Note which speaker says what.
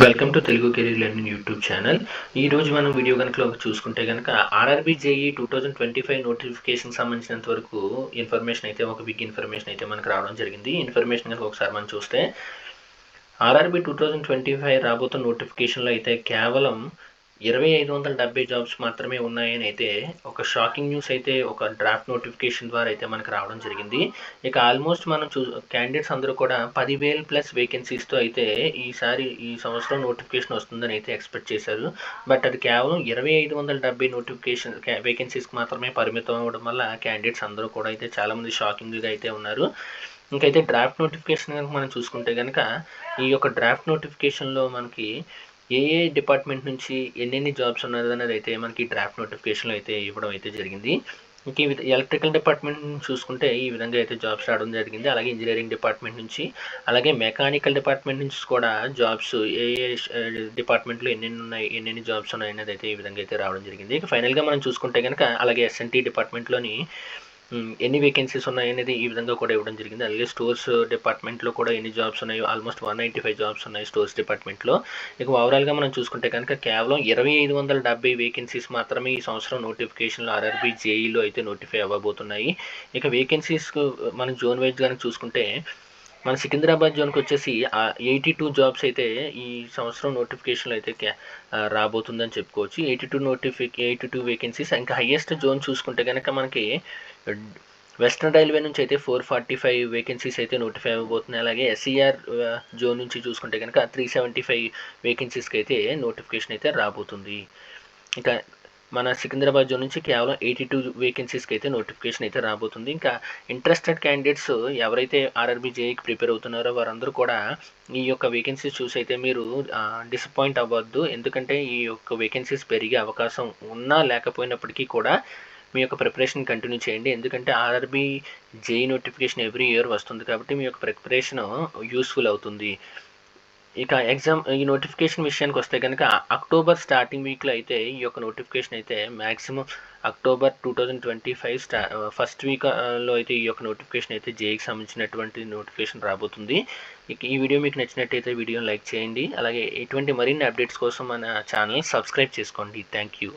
Speaker 1: Welcome to Telugu career learning YouTube channel. ఈ రోజు మనం వీడియో కనుక చూసుకుంటే కనుక ఆర్ఆర్బీ జేఈ 2025 నోటిఫికేషన్ సంబంధించినంత వరకు ఇన్ఫర్మేషన్ అయితే ఒక బిగ్ ఇన్ఫర్మేషన్ అయితే మనకు రావడం జరిగింది. ఇన్ఫర్మేషన్ కనుక ఒకసారి మనం చూస్తే ఆర్ఆర్బీ 2025 రాబోతున్న నోటిఫికేషన్లో అయితే కేవలం 2570 జాబ్స్ మాత్రమే ఉన్నాయని అయితే ఒక షాకింగ్ న్యూస్ అయితే ఒక డ్రాఫ్ట్ నోటిఫికేషన్ ద్వారా అయితే మనకు రావడం జరిగింది. ఇక ఆల్మోస్ట్ మనం క్యాండిడేట్స్ అందరూ కూడా 10,000 ప్లస్ వేకెన్సీస్తో అయితే ఈ సంవత్సరం నోటిఫికేషన్ వస్తుందని అయితే ఎక్స్పెక్ట్ చేశారు. బట్ అది కేవలం 2570 నోటిఫికేషన్ వేకెన్సీస్కి మాత్రమే పరిమితం అవ్వడం వల్ల క్యాండిడేట్స్ అందరూ కూడా అయితే చాలామంది షాకింగ్గా అయితే ఉన్నారు. ఇంకైతే డ్రాఫ్ట్ నోటిఫికేషన్ కనుక మనం చూసుకుంటే కనుక ఈ యొక్క డ్రాఫ్ట్ నోటిఫికేషన్లో మనకి ఏ డిపార్ట్మెంట్ నుంచి ఎన్నెన్ని జాబ్స్ ఉన్నదనేది అయితే మనకి డ్రాఫ్ట్ నోటిఫికేషన్లో అయితే ఇవ్వడం అయితే జరిగింది. ఇంక ఎలక్ట్రికల్ డిపార్ట్మెంట్ నుంచి చూసుకుంటే ఈ విధంగా అయితే జాబ్స్ రావడం జరిగింది. అలాగే ఇంజనీరింగ్ డిపార్ట్మెంట్ నుంచి, అలాగే మెకానికల్ డిపార్ట్మెంట్ నుంచి కూడా జాబ్స్ ఏ డిపార్ట్మెంట్లో ఎన్నెన్ని జాబ్స్ ఉన్నాయి అనేది అయితే ఈ విధంగా అయితే రావడం జరిగింది. ఇక ఫైనల్గా మనం చూసుకుంటే కనుక అలాగే ఎస్ఎన్టీ డిపార్ట్మెంట్లోని ఎన్ని వేకెన్సీస్ ఉన్నాయనేది ఈ విధంగా కూడా ఇవ్వడం జరిగింది. అలాగే స్టోర్స్ డిపార్ట్మెంట్లో కూడా ఎన్ని జాబ్స్ ఉన్నాయో ఆల్మోస్ట్ 195 జాబ్స్ ఉన్నాయి స్టోర్స్ డిపార్ట్మెంట్లో. ఇక ఓవరాల్గా మనం చూసుకుంటే కనుక కేవలం 2570 వేకెన్సీస్ మాత్రమే ఈ సంవత్సరం నోటిఫికేషన్లో ఆర్ఆర్బీ జేఈలో అయితే నోటిఫై అవ్వబోతున్నాయి. ఇక వేకెన్సీస్కు మనం జోన్ వైజ్ కనుక చూసుకుంటే మన సికింద్రాబాద్ జోన్కి వచ్చేసి 82 జాబ్స్ అయితే ఈ సంవత్సరం నోటిఫికేషన్లో అయితే రాబోతుందని చెప్పుకోవచ్చు. 82 వేకెన్సీస్. ఇంకా హయ్యెస్ట్ జోన్ చూసుకుంటే కనుక మనకి వెస్ట్రన్ రైల్వే నుంచి అయితే 445 వేకెన్సీస్ అయితే నోటిఫై అవ్వబోతున్నాయి. అలాగే ఎస్ఈఆర్ జోన్ నుంచి చూసుకుంటే కనుక 375 వేకెన్సీస్కి అయితే నోటిఫికేషన్ అయితే రాబోతుంది. ఇంకా మన సికింద్రాబాద్ జోన్ నుంచి కేవలం 82 వేకెన్సీస్కి అయితే నోటిఫికేషన్ అయితే రాబోతుంది. ఇంకా ఇంట్రెస్టెడ్ క్యాండిడేట్స్ ఎవరైతే ఆర్ఆర్బీ జేఈకి ప్రిపేర్ అవుతున్నారో వారందరూ కూడా ఈ యొక్క వేకెన్సీస్ చూసి అయితే మీరు డిసప్పాయింట్ అవ్వద్దు. ఎందుకంటే ఈ యొక్క వేకెన్సీస్ పెరిగే అవకాశం ఉన్నా లేకపోయినప్పటికీ కూడా మీ యొక్క ప్రిపరేషన్ కంటిన్యూ చేయండి. ఎందుకంటే RRB JEE notification every year వస్తుంది కాబట్టి మీ యొక్క ప్రిపరేషన్ యూస్ఫుల్ అవుతుంది. ఇక ఈ నోటిఫికేషన్ విషయానికి వస్తే కనుక అక్టోబర్ స్టార్టింగ్ వీక్లో అయితే ఈ యొక్క నోటిఫికేషన్ అయితే మ్యాక్సిమం అక్టోబర్ 2025 ఫస్ట్ వీక్లో అయితే ఈ యొక్క నోటిఫికేషన్ అయితే జేఈకి సంబంధించినటువంటి నోటిఫికేషన్ రాబోతుంది. ఇక ఈ వీడియో మీకు నచ్చినట్టయితే వీడియోని లైక్ చేయండి. అలాగే ఇటువంటి మరిన్ని అప్డేట్స్ కోసం మన ఛానల్ సబ్స్క్రైబ్ చేసుకోండి. Thank you.